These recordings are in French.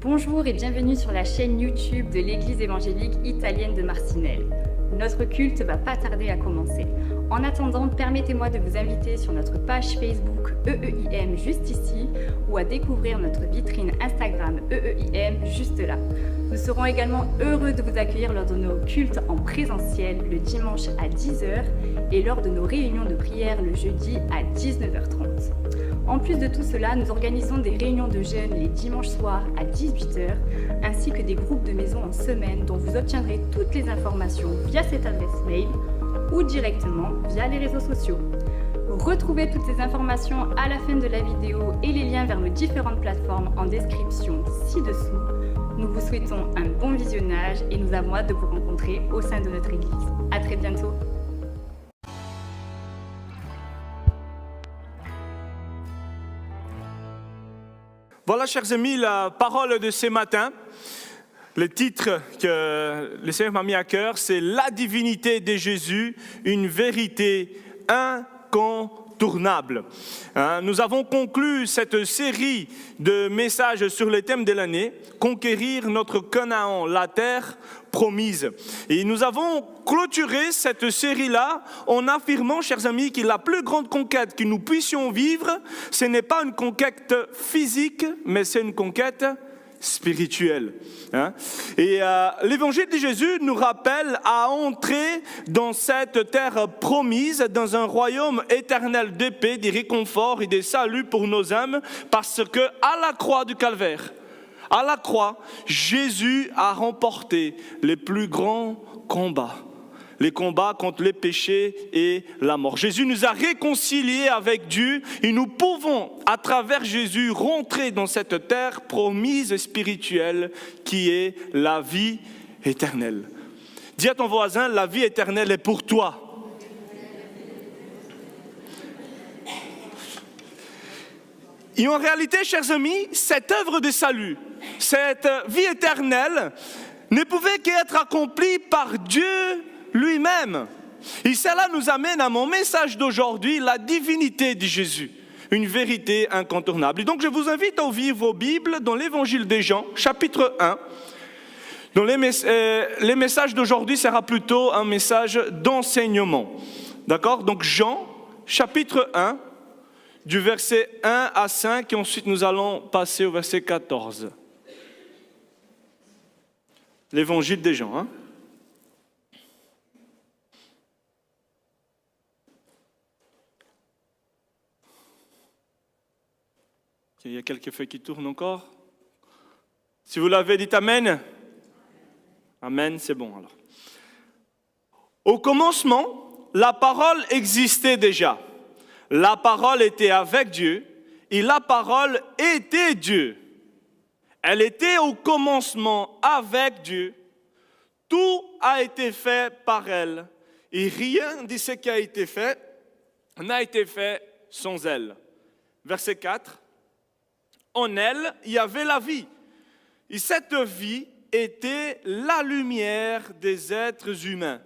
Bonjour et bienvenue sur la chaîne YouTube de l'Église évangélique italienne de Marcinelle. Notre culte va pas tarder à commencer. En attendant, permettez-moi de vous inviter sur notre page Facebook EEIM juste ici ou à découvrir notre vitrine Instagram EEIM juste là. Nous serons également heureux de vous accueillir lors de nos cultes en présentiel le dimanche à 10h et lors de nos réunions de prière le jeudi à 19h30. En plus de tout cela, nous organisons des réunions de jeunes les dimanches soirs à 18h, ainsi que des groupes de maison en semaine dont vous obtiendrez toutes les informations via cette adresse mail ou directement via les réseaux sociaux. Retrouvez toutes ces informations à la fin de la vidéo et les liens vers nos différentes plateformes en description ci-dessous. Nous vous souhaitons un bon visionnage et nous avons hâte de vous rencontrer au sein de notre église. À très bientôt. Voilà, chers amis, la parole de ce matin. Le titre que le Seigneur m'a mis à cœur, c'est « La divinité de Jésus, une vérité incontournable ». Nous avons conclu cette série de messages sur le thème de l'année, « Conquérir notre Canaan, la terre promise ». Et nous avons clôturé cette série-là en affirmant, chers amis, que la plus grande conquête que nous puissions vivre, ce n'est pas une conquête physique, mais c'est une conquête spirituelle. Et l'évangile de Jésus nous rappelle à entrer dans cette terre promise, dans un royaume éternel de paix, de réconfort et de salut pour nos âmes, parce que à la croix du Calvaire, à la croix, Jésus a remporté les plus grands combats. Les combats contre les péchés et la mort. Jésus nous a réconciliés avec Dieu et nous pouvons, à travers Jésus, rentrer dans cette terre promise spirituelle qui est la vie éternelle. Dis à ton voisin, la vie éternelle est pour toi. Et en réalité, chers amis, cette œuvre de salut, cette vie éternelle, ne pouvait qu'être accomplie par Dieu lui-même. Et cela nous amène à mon message d'aujourd'hui, la divinité de Jésus, une vérité incontournable. Et donc je vous invite à ouvrir vos Bibles dans l'évangile de Jean, chapitre 1. Donc les messages d'aujourd'hui sera plutôt un message d'enseignement. D'accord? Donc Jean, chapitre 1, du verset 1 à 5, et ensuite nous allons passer au verset 14. L'évangile de Jean, Il y a quelques feuilles qui tournent encore. Si vous l'avez, dites Amen. Amen, c'est bon alors. Au commencement, la parole existait déjà. La parole était avec Dieu et la parole était Dieu. Elle était au commencement avec Dieu. Tout a été fait par elle et rien de ce qui a été fait n'a été fait sans elle. Verset 4. En elle, il y avait la vie. Et cette vie était la lumière des êtres humains.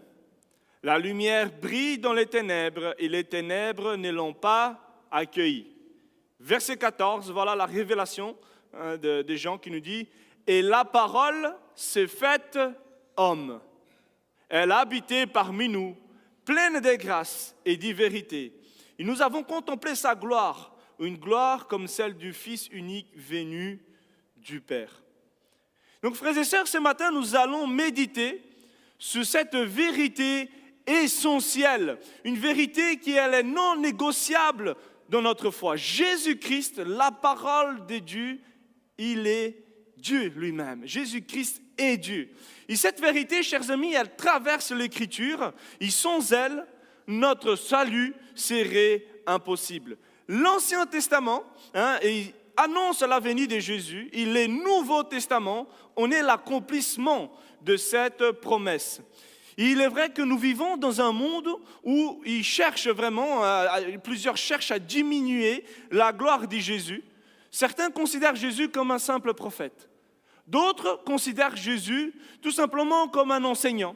La lumière brille dans les ténèbres et les ténèbres ne l'ont pas accueillie. Verset 14, voilà la révélation des gens qui nous dit « Et la parole s'est faite homme. Elle a habité parmi nous, pleine de grâce et de vérité. Et nous avons contemplé sa gloire, une gloire comme celle du Fils unique venu du Père. » Donc, frères et sœurs, ce matin, nous allons méditer sur cette vérité essentielle, une vérité qui elle est non négociable dans notre foi. Jésus-Christ, la parole de Dieu, il est Dieu lui-même. Jésus-Christ est Dieu. Et cette vérité, chers amis, elle traverse l'Écriture, et sans elle, notre salut serait impossible. L'Ancien Testament annonce la venue de Jésus et le Nouveau Testament en est l'accomplissement de cette promesse. Et il est vrai que nous vivons dans un monde où plusieurs cherchent à diminuer la gloire de Jésus. Certains considèrent Jésus comme un simple prophète. D'autres considèrent Jésus tout simplement comme un enseignant.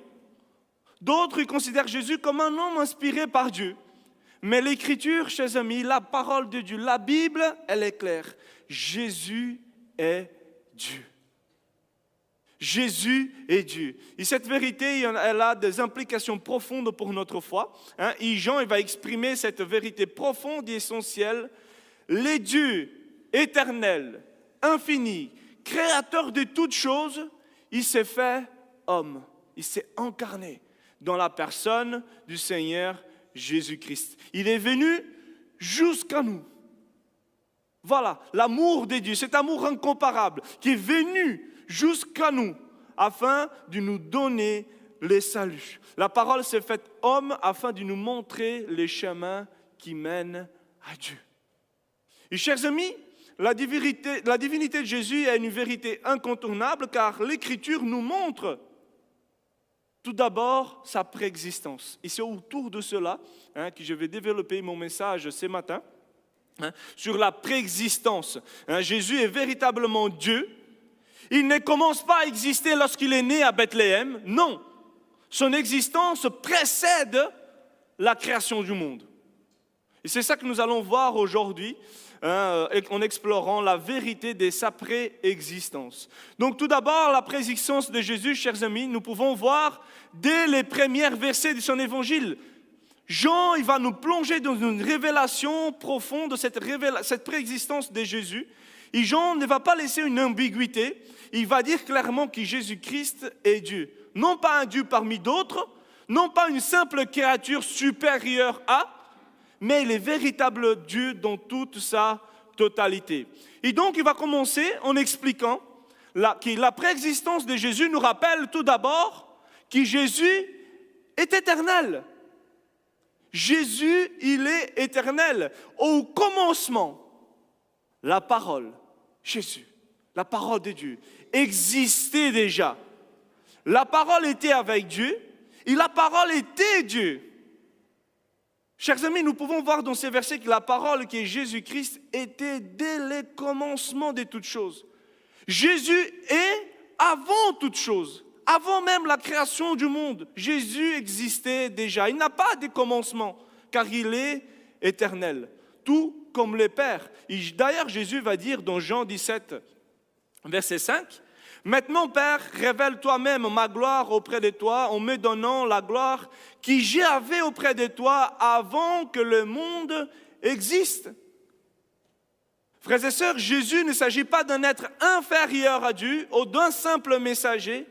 D'autres considèrent Jésus comme un homme inspiré par Dieu. Mais l'Écriture, chers amis, la parole de Dieu, la Bible, elle est claire. Jésus est Dieu. Jésus est Dieu. Et cette vérité, elle a des implications profondes pour notre foi. Et Jean, il va exprimer cette vérité profonde et essentielle. Les dieux éternels, infinis, créateur de toutes choses, il s'est fait homme. Il s'est incarné dans la personne du Seigneur Jésus-Christ. Il est venu jusqu'à nous. Voilà, l'amour de Dieu, cet amour incomparable qui est venu jusqu'à nous afin de nous donner le salut. La parole s'est faite homme afin de nous montrer les chemins qui mènent à Dieu. Et chers amis, la divinité de Jésus est une vérité incontournable car l'Écriture nous montre tout d'abord sa préexistence. Et c'est autour de cela que je vais développer mon message ce matin, sur la préexistence. Jésus est véritablement Dieu. Il ne commence pas à exister lorsqu'il est né à Bethléem. Non, son existence précède la création du monde. Et c'est ça que nous allons voir aujourd'hui en explorant la vérité de sa préexistence. Donc tout d'abord, la préexistence de Jésus, chers amis, nous pouvons voir dès les premiers versets de son évangile. Jean, il va nous plonger dans une révélation profonde de cette préexistence de Jésus. Et Jean ne va pas laisser une ambiguïté. Il va dire clairement que Jésus-Christ est Dieu. Non pas un Dieu parmi d'autres, non pas une simple créature supérieure à, mais il est véritable Dieu dans toute sa totalité. Et donc, il va commencer en expliquant que la préexistence de Jésus nous rappelle tout d'abord que Jésus est éternel. Jésus, il est éternel. Au commencement, la parole, Jésus, la parole de Dieu, existait déjà. La parole était avec Dieu et la parole était Dieu. Chers amis, nous pouvons voir dans ces versets que la parole qui est Jésus-Christ était dès le commencement de toutes choses. Jésus est avant toutes choses, avant même la création du monde. Jésus existait déjà. Il n'a pas de commencement, car il est éternel, tout comme le Père. D'ailleurs, Jésus va dire dans Jean 17, verset 5, « Maintenant, Père, révèle toi-même ma gloire auprès de toi en me donnant la gloire que j'avais auprès de toi avant que le monde existe. » Frères et sœurs, Jésus ne s'agit pas d'un être inférieur à Dieu ou d'un simple messager.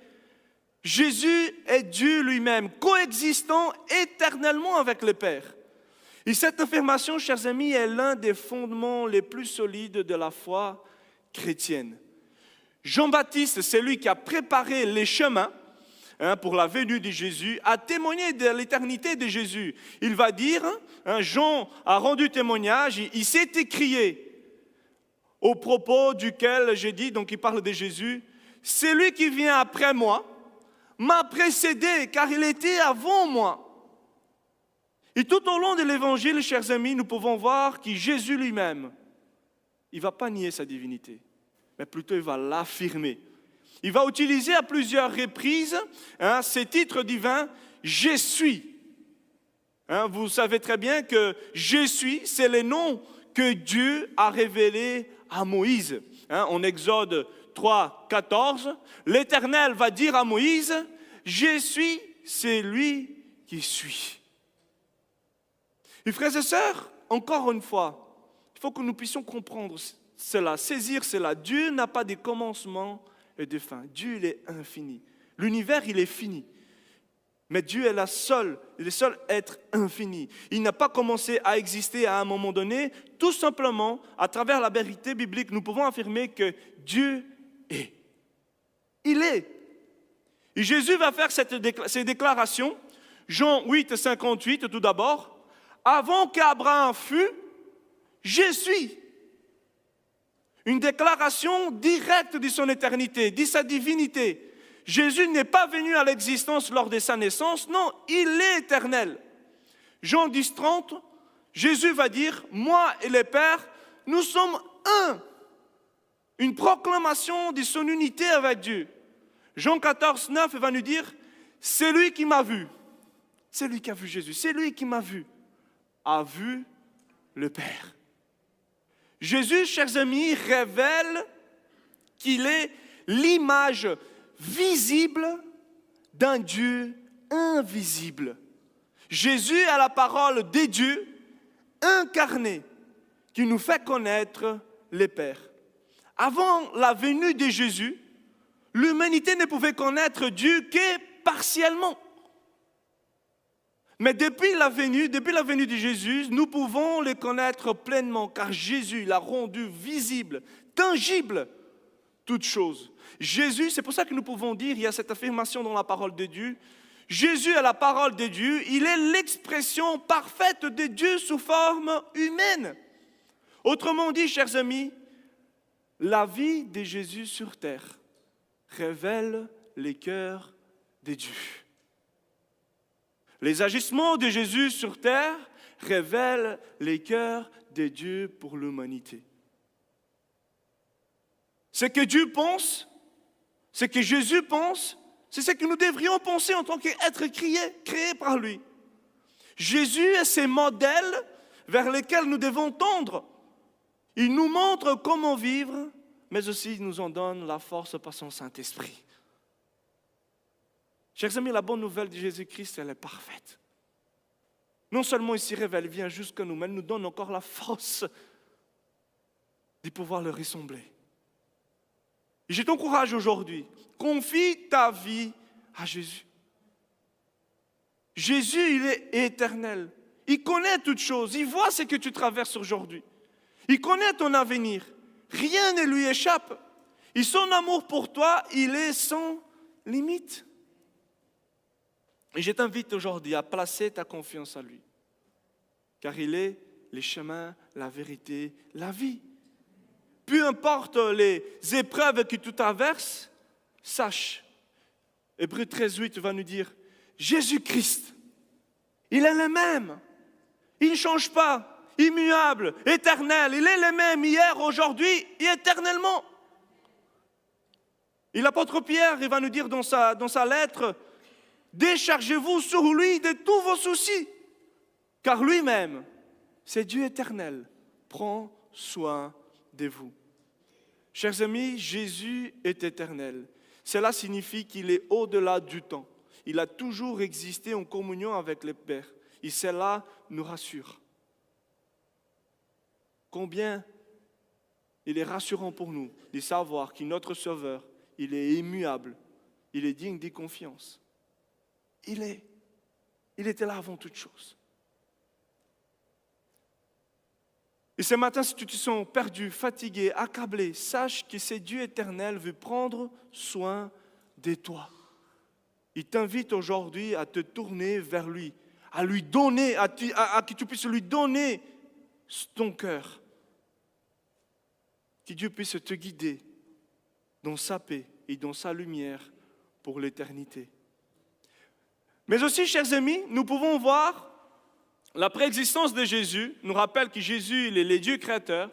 Jésus est Dieu lui-même, coexistant éternellement avec le Père. Et cette affirmation, chers amis, est l'un des fondements les plus solides de la foi chrétienne. Jean-Baptiste, c'est lui qui a préparé les chemins pour la venue de Jésus, a témoigné de l'éternité de Jésus. Il va dire, Jean a rendu témoignage, il s'est écrié au propos duquel j'ai dit, donc il parle de Jésus, « Celui qui vient après moi m'a précédé, car il était avant moi. » Et tout au long de l'évangile, chers amis, nous pouvons voir que Jésus lui-même, il ne va pas nier sa divinité, mais plutôt il va l'affirmer. Il va utiliser à plusieurs reprises ces titres divins « Je suis ». Vous savez très bien que « Je suis », c'est le nom que Dieu a révélé à Moïse. En Exode 3, 14, l'Éternel va dire à Moïse « Je suis, c'est lui qui suis ». Et frères et sœurs, encore une fois, il faut que nous puissions comprendre cela, saisir cela. Dieu n'a pas de commencement et de fin. Dieu, il est infini. L'univers, il est fini. Mais Dieu est le seul être infini. Il n'a pas commencé à exister à un moment donné. Tout simplement, à travers la vérité biblique, nous pouvons affirmer que Dieu est. Il est. Et Jésus va faire ces déclarations. Jean 8, 58, tout d'abord. Avant qu'Abraham fût, je suis. Une déclaration directe de son éternité, de sa divinité. Jésus n'est pas venu à l'existence lors de sa naissance, non, il est éternel. Jean 10, 30, Jésus va dire, moi et le Père, nous sommes un. Une proclamation de son unité avec Dieu. Jean 14, 9 va nous dire, c'est lui qui m'a vu. C'est lui qui a vu Jésus, c'est lui qui m'a vu. A vu le Père. Jésus, chers amis, révèle qu'il est l'image visible d'un Dieu invisible. Jésus est la parole des dieux incarnée qui nous fait connaître les Pères. Avant la venue de Jésus, l'humanité ne pouvait connaître Dieu que partiellement. Mais depuis la venue de Jésus, nous pouvons le connaître pleinement, car Jésus l'a rendu visible, tangible, toutes choses. Jésus, c'est pour ça que nous pouvons dire, il y a cette affirmation dans la parole de Dieu, Jésus est la parole de Dieu, il est l'expression parfaite de Dieu sous forme humaine. Autrement dit, chers amis, la vie de Jésus sur terre révèle les cœurs de Dieu. Les agissements de Jésus sur terre révèlent les cœurs de Dieu pour l'humanité. Ce que Dieu pense, ce que Jésus pense, c'est ce que nous devrions penser en tant qu'être créés par lui. Jésus est ce modèle vers lequel nous devons tendre. Il nous montre comment vivre, mais aussi il nous en donne la force par son Saint-Esprit. Chers amis, la bonne nouvelle de Jésus-Christ, elle est parfaite. Non seulement il s'y révèle, il vient jusqu'à nous, mais il nous donne encore la force de pouvoir le ressembler. Et je t'encourage aujourd'hui, confie ta vie à Jésus. Jésus, il est éternel. Il connaît toutes choses. Il voit ce que tu traverses aujourd'hui. Il connaît ton avenir. Rien ne lui échappe. Et son amour pour toi, il est sans limite. Et je t'invite aujourd'hui à placer ta confiance en lui. Car il est le chemin, la vérité, la vie. Peu importe les épreuves que tu traverses, sache, Hébreux 13:8 va nous dire, Jésus-Christ, il est le même. Il ne change pas, immuable, éternel. Il est le même hier, aujourd'hui et éternellement. Et l'apôtre Pierre, il va nous dire dans sa lettre, déchargez-vous sur lui de tous vos soucis, car lui-même, c'est Dieu éternel, prend soin de vous. Chers amis, Jésus est éternel. Cela signifie qu'il est au-delà du temps. Il a toujours existé en communion avec le Père. Et cela nous rassure. Combien il est rassurant pour nous de savoir que notre Sauveur, il est immuable, il est digne de confiance. Il était là avant toute chose. Et ce matin, si tu te sens perdu, fatigué, accablé, sache que c'est Dieu éternel veut prendre soin de toi. Il t'invite aujourd'hui à te tourner vers lui, à lui donner, à que tu puisses lui donner ton cœur. Que Dieu puisse te guider dans sa paix et dans sa lumière pour l'éternité. Mais aussi, chers amis, nous pouvons voir la préexistence de Jésus nous rappelle que Jésus il est le Dieu créateur,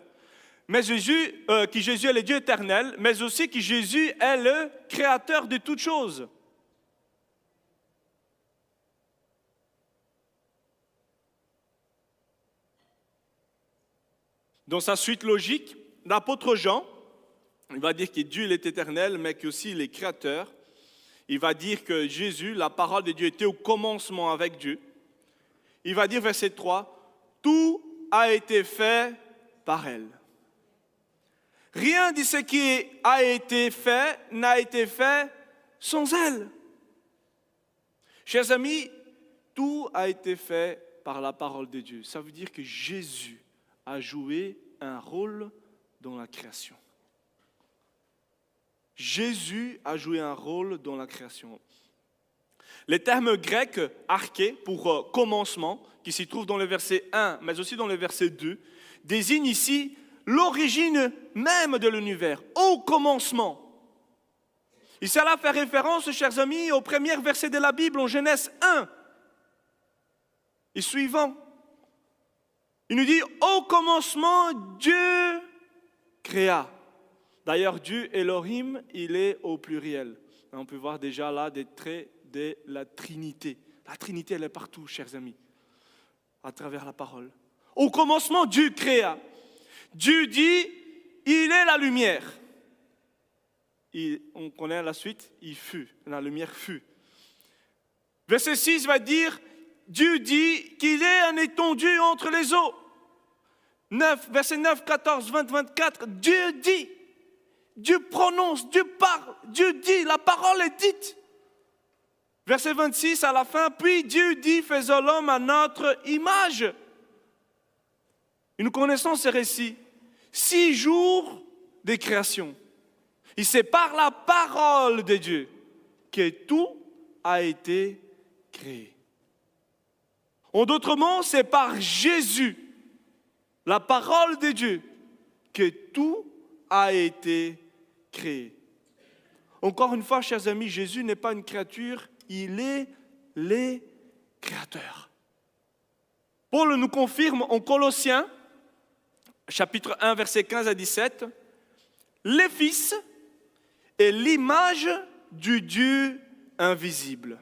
mais que Jésus est le Dieu éternel, mais aussi que Jésus est le créateur de toutes choses. Dans sa suite logique, l'apôtre Jean, il va dire que Dieu est éternel, mais qu'aussi il est créateur. Il va dire que Jésus, la parole de Dieu, était au commencement avec Dieu. Il va dire, verset 3, « Tout a été fait par elle. » Rien de ce qui a été fait n'a été fait sans elle. Chers amis, tout a été fait par la parole de Dieu. Ça veut dire que Jésus a joué un rôle dans la création. Jésus a joué un rôle dans la création. Le terme grec « arché » pour commencement, qui s'y trouve dans le verset 1, mais aussi dans le verset 2, désigne ici l'origine même de l'univers, au commencement. Et cela fait référence, chers amis, au premier verset de la Bible, en Genèse 1 et suivant. Il nous dit « Au commencement, Dieu créa ». D'ailleurs, Dieu, Elohim, il est au pluriel. On peut voir déjà là des traits de la Trinité. La Trinité, elle est partout, chers amis, à travers la parole. Au commencement, Dieu créa. Dieu dit, il est la lumière. on connaît la suite, il fut, la lumière fut. Verset 6 va dire, Dieu dit qu'il est un étendu entre les eaux. Verset 9, 14, 20, 24, Dieu dit, Dieu prononce, Dieu parle, Dieu dit, la parole est dite. Verset 26 à la fin, puis Dieu dit, faisons l'homme à notre image. Et nous connaissons ces récits. 6 jours de création. Et c'est par la parole de Dieu que tout a été créé. En d'autres mots, c'est par Jésus, la parole de Dieu, que tout a été créé. Encore une fois, chers amis, Jésus n'est pas une créature, il est le Créateur. Paul nous confirme en Colossiens, chapitre 1, versets 15 à 17, les fils est l'image du Dieu invisible.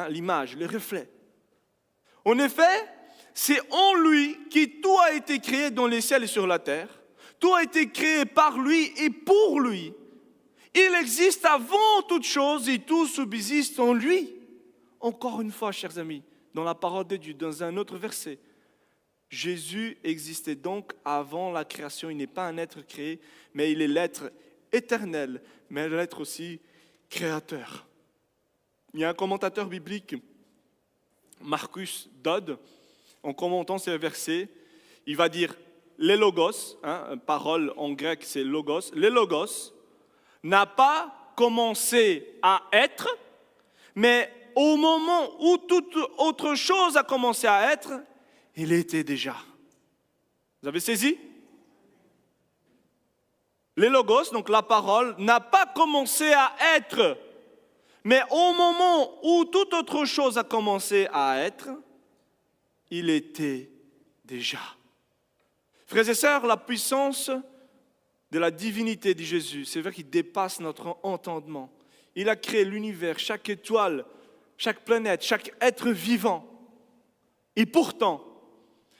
L'image, le reflet. En effet, c'est en lui que tout a été créé dans les ciels et sur la terre. Tout a été créé par lui et pour lui. Il existe avant toute chose et tout subsiste en lui. Encore une fois, chers amis, dans la parole de Dieu, dans un autre verset, Jésus existait donc avant la création. Il n'est pas un être créé, mais il est l'être éternel, mais l'être aussi créateur. Il y a un commentateur biblique, Marcus Dodd, en commentant ces versets, il va dire les logos, parole en grec c'est logos, les logos n'a pas commencé à être, mais au moment où toute autre chose a commencé à être, il était déjà. Vous avez saisi? Les logos, donc la parole, n'a pas commencé à être, mais au moment où toute autre chose a commencé à être, il était déjà. Frères et sœurs, la puissance de la divinité de Jésus, c'est vrai qu'il dépasse notre entendement. Il a créé l'univers, chaque étoile, chaque planète, chaque être vivant. Et pourtant,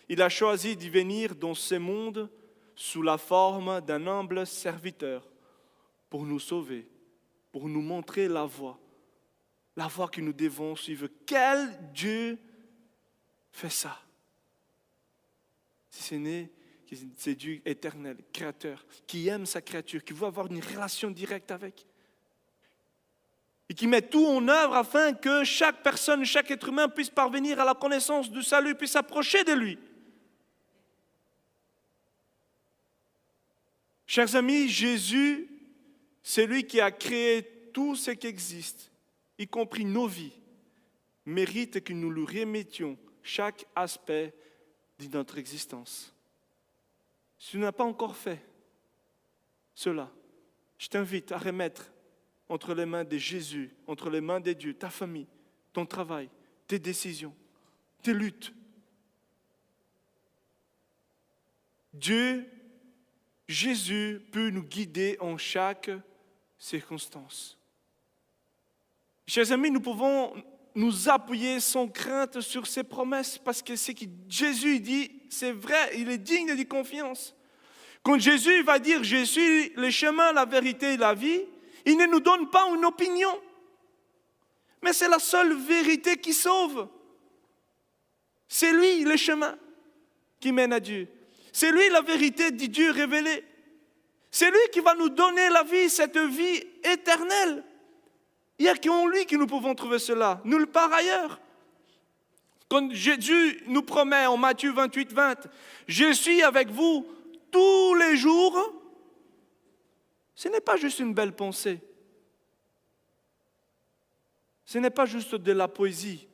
il a choisi d'y venir dans ce monde sous la forme d'un humble serviteur pour nous sauver, pour nous montrer la voie que nous devons suivre. Quel Dieu fait ça? Si ce n'est que c'est Dieu éternel, créateur, qui aime sa créature, qui veut avoir une relation directe avec, et qui met tout en œuvre afin que chaque personne, chaque être humain puisse parvenir à la connaissance du salut, puisse s'approcher de lui. Chers amis, Jésus, c'est lui qui a créé tout ce qui existe, y compris nos vies, mérite que nous lui remettions chaque aspect de notre existence. Si tu n'as pas encore fait cela, je t'invite à remettre entre les mains de Jésus, entre les mains de Dieu, ta famille, ton travail, tes décisions, tes luttes. Dieu, Jésus peut nous guider en chaque circonstance. Chers amis, nous pouvons nous appuyer sans crainte sur ses promesses parce que ce que Jésus dit, c'est vrai, il est digne de confiance. Quand Jésus va dire « Je suis le chemin, la vérité et la vie », il ne nous donne pas une opinion, mais c'est la seule vérité qui sauve. C'est lui le chemin qui mène à Dieu. C'est lui la vérité de Dieu révélée. C'est lui qui va nous donner la vie, cette vie éternelle. Il n'y a qu'en lui que nous pouvons trouver cela, nulle part ailleurs. Quand Jésus nous promet en Matthieu 28, 20, « Je suis avec vous tous les jours », ce n'est pas juste une belle pensée. Ce n'est pas juste de la poésie.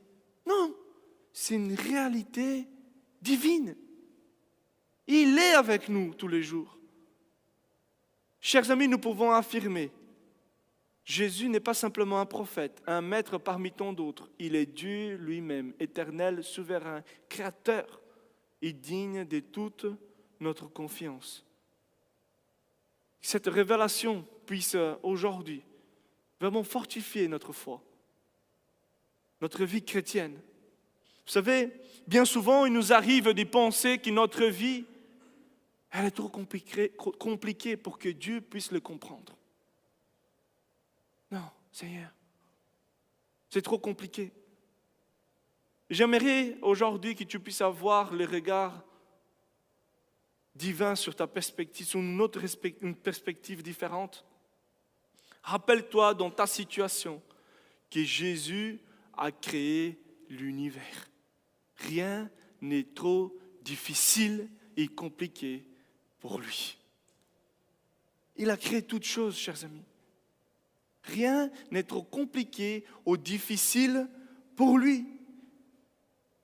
Non, c'est une réalité divine. Il est avec nous tous les jours. Chers amis, nous pouvons affirmer, Jésus n'est pas simplement un prophète, un maître parmi tant d'autres. Il est Dieu lui-même, éternel, souverain, créateur et digne de toute notre confiance. Cette révélation puisse aujourd'hui vraiment fortifier notre foi, notre vie chrétienne. Vous savez, bien souvent, il nous arrive de penser que notre vie, elle est trop compliquée pour que Dieu puisse le comprendre. Non, Seigneur, c'est trop compliqué. J'aimerais aujourd'hui que tu puisses avoir le regard divin sur ta perspective, sur une perspective différente. Rappelle-toi dans ta situation que Jésus a créé l'univers. Rien n'est trop difficile et compliqué pour lui. Il a créé toutes choses, chers amis. Rien n'est trop compliqué ou difficile pour lui.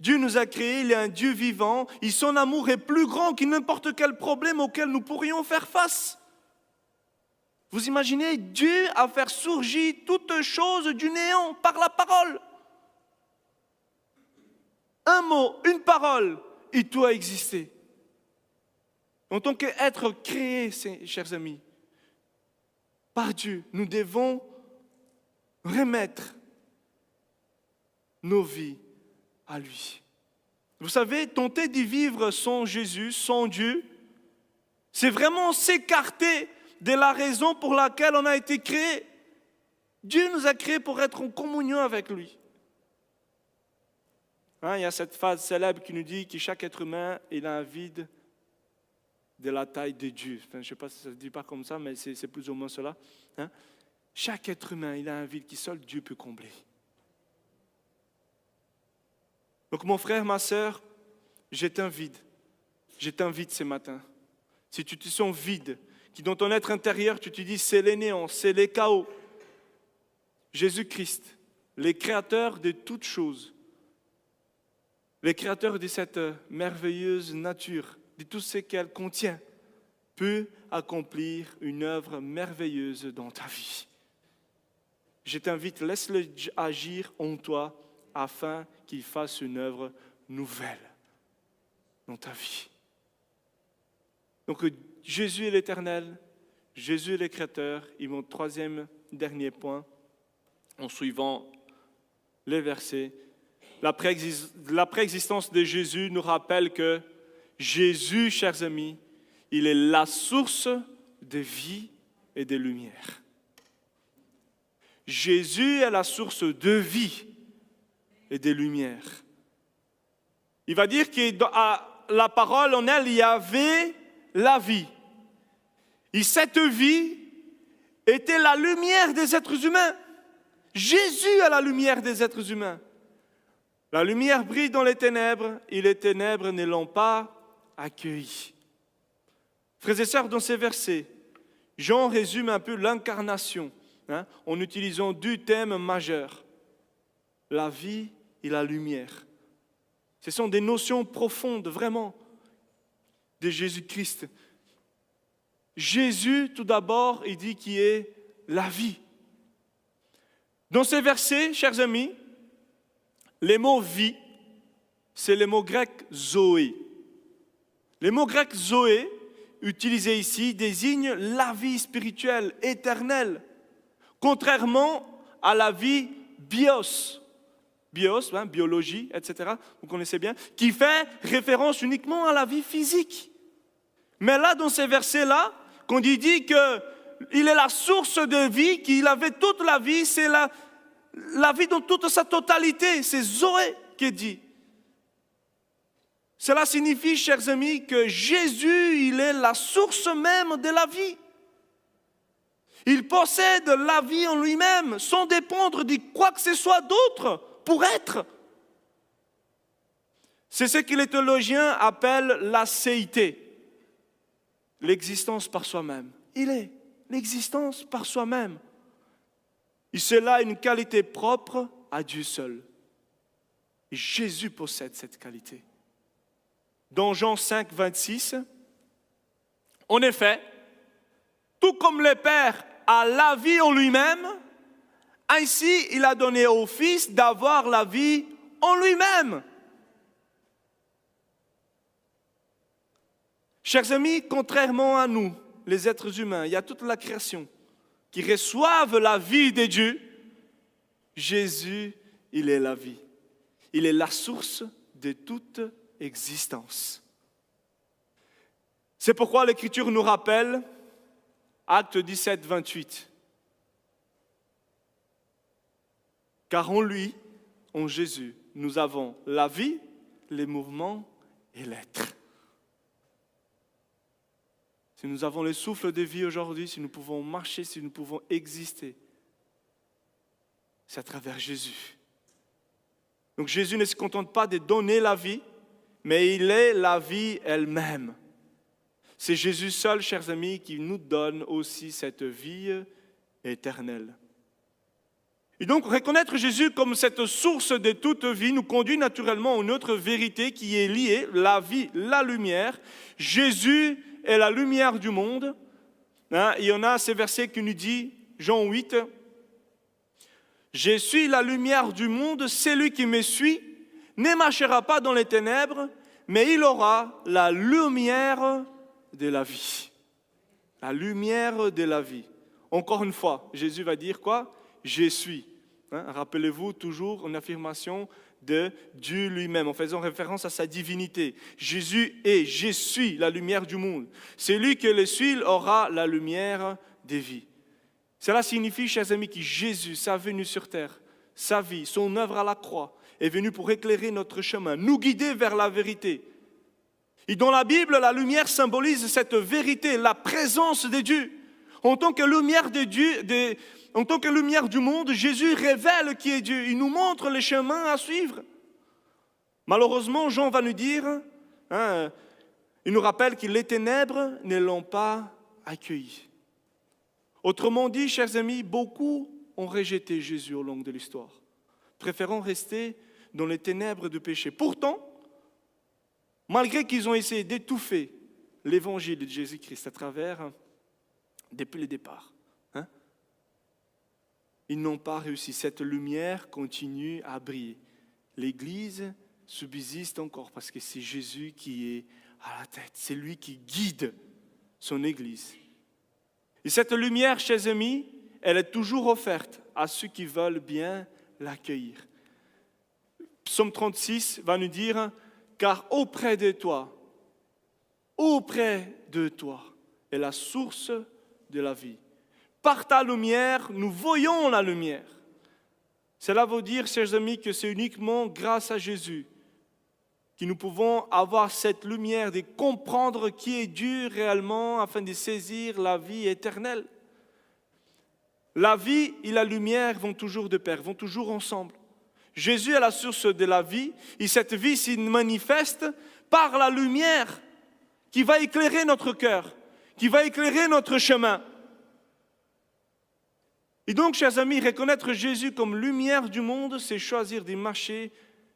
Dieu nous a créés, il est un Dieu vivant, et son amour est plus grand que n'importe quel problème auquel nous pourrions faire face. Vous imaginez Dieu a fait surgir toutes choses du néant par la parole. Un mot, une parole, et tout a existé. En tant qu'être créé, chers amis, par Dieu, nous devons remettre nos vies à lui. Vous savez, tenter d'y vivre sans Jésus, sans Dieu, c'est vraiment s'écarter de la raison pour laquelle on a été créé. Dieu nous a créés pour être en communion avec lui. Il y a cette phrase célèbre qui nous dit que chaque être humain il a un vide de la taille de Dieu. Enfin, je ne sais pas si ça ne se dit pas comme ça, mais c'est plus ou moins cela. Chaque être humain il a un vide que seul Dieu peut combler. Donc mon frère, ma sœur, je t'invite ce matin. Si tu te sens vide, que dans ton être intérieur tu te dis c'est les néants, c'est les chaos, Jésus-Christ, le créateur de toutes choses, le créateur de cette merveilleuse nature, de tout ce qu'elle contient, peut accomplir une œuvre merveilleuse dans ta vie. Je t'invite, laisse-le agir en toi afin qu'il fasse une œuvre nouvelle dans ta vie. Donc Jésus est l'Éternel, Jésus est le Créateur. Et mon troisième, dernier point, en suivant les versets, la préexistence de Jésus nous rappelle que Jésus, chers amis, il est la source de vie et de lumière. Jésus est la source de vie et de lumière. Il va dire que dans la parole en elle, il y avait la vie. Et cette vie était la lumière des êtres humains. Jésus est la lumière des êtres humains. La lumière brille dans les ténèbres et les ténèbres ne l'ont pas accueilli. Frères et sœurs, dans ces versets, Jean résume un peu l'incarnation en utilisant deux thèmes majeurs, la vie et la lumière. Ce sont des notions profondes, vraiment, de Jésus-Christ. Jésus, tout d'abord, il dit qu'il est la vie. Dans ces versets, chers amis, les mots « vie », c'est le mot grec « zoé ». Le mot grec « zoé », utilisé ici, désigne la vie spirituelle, éternelle, contrairement à la vie bios, biologie, etc., vous connaissez bien, qui fait référence uniquement à la vie physique. Mais là, dans ces versets-là, quand il dit qu'il est la source de vie, qu'il avait toute la vie, c'est la vie dans toute sa totalité, c'est Zoé qui est dit. Cela signifie, chers amis, que Jésus, il est la source même de la vie. Il possède la vie en lui-même, sans dépendre de quoi que ce soit d'autre pour être. C'est ce que les théologiens appellent l'acéité, l'existence par soi-même. Il est l'existence par soi-même. Et cela a une qualité propre à Dieu seul. Et Jésus possède cette qualité. Dans Jean 5, 26, en effet, tout comme le Père a la vie en lui-même, ainsi il a donné au Fils d'avoir la vie en lui-même. Chers amis, contrairement à nous, les êtres humains, il y a toute la création qui reçoivent la vie de Dieu. Jésus, il est la vie. Il est la source de toute existence. C'est pourquoi l'Écriture nous rappelle, Actes 17, 28. Car en lui, en Jésus, nous avons la vie, les mouvements et l'être. Si nous avons le souffle de vie aujourd'hui, si nous pouvons marcher, si nous pouvons exister, c'est à travers Jésus. Donc Jésus ne se contente pas de donner la vie, mais il est la vie elle-même. C'est Jésus seul, chers amis, qui nous donne aussi cette vie éternelle. Et donc, reconnaître Jésus comme cette source de toute vie nous conduit naturellement à une autre vérité qui est liée, la vie, la lumière. Jésus est la lumière du monde. Il y en a ces versets qui nous dit, Jean 8, « Je suis la lumière du monde, celui qui me suit ne marchera pas dans les ténèbres, mais il aura la lumière de la vie. » La lumière de la vie. Encore une fois, Jésus va dire quoi ? Je suis. Rappelez-vous toujours une affirmation de Dieu lui-même, en faisant référence à sa divinité. Jésus est, je suis la lumière du monde. Celui qui le suit aura la lumière des vies. Cela signifie, chers amis, que Jésus, sa venue sur terre, sa vie, son œuvre à la croix, est venu pour éclairer notre chemin, nous guider vers la vérité. Et dans la Bible, la lumière symbolise cette vérité, la présence de Dieu. En tant que lumière de Dieu, en tant que lumière du monde, Jésus révèle qui est Dieu. Il nous montre les chemins à suivre. Malheureusement, Jean va nous dire, il nous rappelle que les ténèbres ne l'ont pas accueilli. Autrement dit, chers amis, beaucoup ont rejeté Jésus au long de l'histoire, préférant rester dans les ténèbres du péché. Pourtant, malgré qu'ils ont essayé d'étouffer l'évangile de Jésus-Christ à travers, depuis le départ, ils n'ont pas réussi. Cette lumière continue à briller. L'Église subsiste encore parce que c'est Jésus qui est à la tête. C'est lui qui guide son Église. Et cette lumière, chers amis, elle est toujours offerte à ceux qui veulent bien l'accueillir. Psaume 36 va nous dire « Car auprès de toi est la source de la vie. Par ta lumière, nous voyons la lumière. » Cela veut dire, chers amis, que c'est uniquement grâce à Jésus que nous pouvons avoir cette lumière de comprendre qui est Dieu réellement afin de saisir la vie éternelle. La vie et la lumière vont toujours de pair, vont toujours ensemble. Jésus est la source de la vie et cette vie s'y manifeste par la lumière qui va éclairer notre cœur, qui va éclairer notre chemin. Et donc, chers amis, reconnaître Jésus comme lumière du monde, c'est choisir de marcher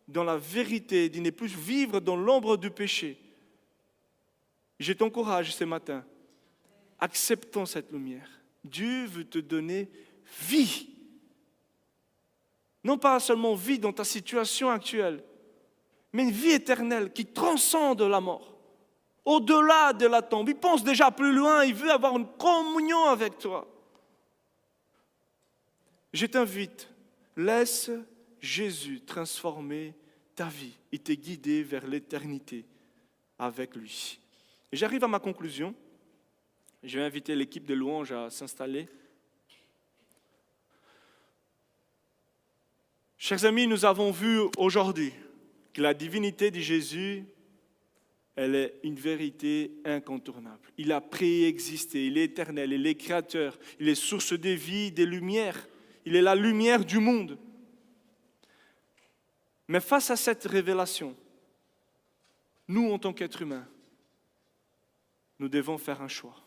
dans la vérité, de ne plus vivre dans l'ombre du péché. Je t'encourage ce matin, acceptons cette lumière. Dieu veut te donner vie. Non pas seulement vie dans ta situation actuelle, mais une vie éternelle qui transcende la mort, au-delà de la tombe. Il pense déjà plus loin, il veut avoir une communion avec toi. Je t'invite, laisse Jésus transformer ta vie et te guider vers l'éternité avec lui. Et j'arrive à ma conclusion. Je vais inviter l'équipe de louanges à s'installer. Chers amis, nous avons vu aujourd'hui que la divinité de Jésus, elle est une vérité incontournable. Il a préexisté, il est éternel, il est créateur, il est source de vie, de lumière. Il est la lumière du monde. Mais face à cette révélation, nous, en tant qu'êtres humains, nous devons faire un choix.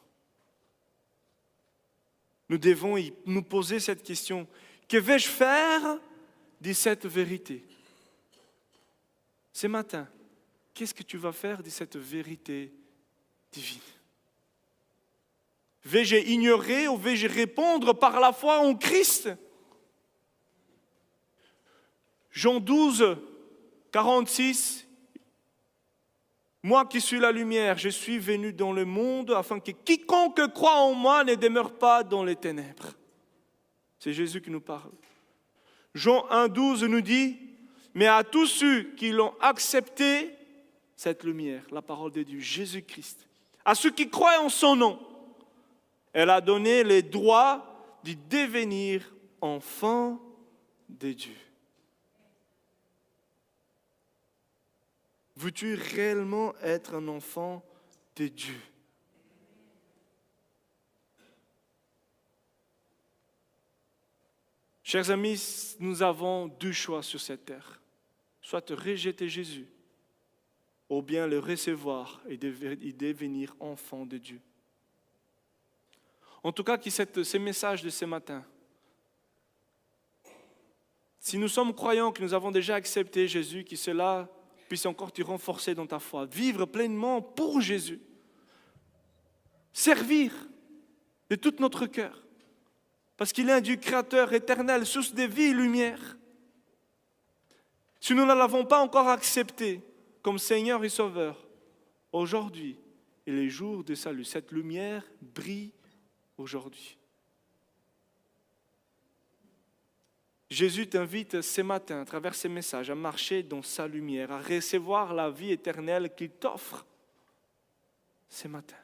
Nous devons nous poser cette question. Que vais-je faire de cette vérité ? Ce matin, qu'est-ce que tu vas faire de cette vérité divine ? Vais-je ignorer ou vais-je répondre par la foi en Christ ? Jean 12, 46, « Moi qui suis la lumière, je suis venu dans le monde afin que quiconque croit en moi ne demeure pas dans les ténèbres. » C'est Jésus qui nous parle. Jean 1, 12 nous dit, « Mais à tous ceux qui l'ont accepté, cette lumière, la parole de Dieu, Jésus-Christ, à ceux qui croient en son nom, elle a donné les droits de devenir enfants de Dieu? Veux-tu réellement être un enfant de Dieu? Chers amis, nous avons deux choix sur cette terre. Soit rejeter Jésus, ou bien le recevoir et devenir enfant de Dieu. En tout cas, que ce message de ce matin, si nous sommes croyants que nous avons déjà accepté Jésus, que cela puisse encore te renforcer dans ta foi, vivre pleinement pour Jésus, servir de tout notre cœur, parce qu'il est un Dieu créateur éternel, source de vie et lumière. Si nous ne l'avons pas encore accepté comme Seigneur et Sauveur, aujourd'hui est le jour de salut. Cette lumière brille aujourd'hui. Jésus t'invite ce matin, à travers ces messages, à marcher dans sa lumière, à recevoir la vie éternelle qu'il t'offre ce matin.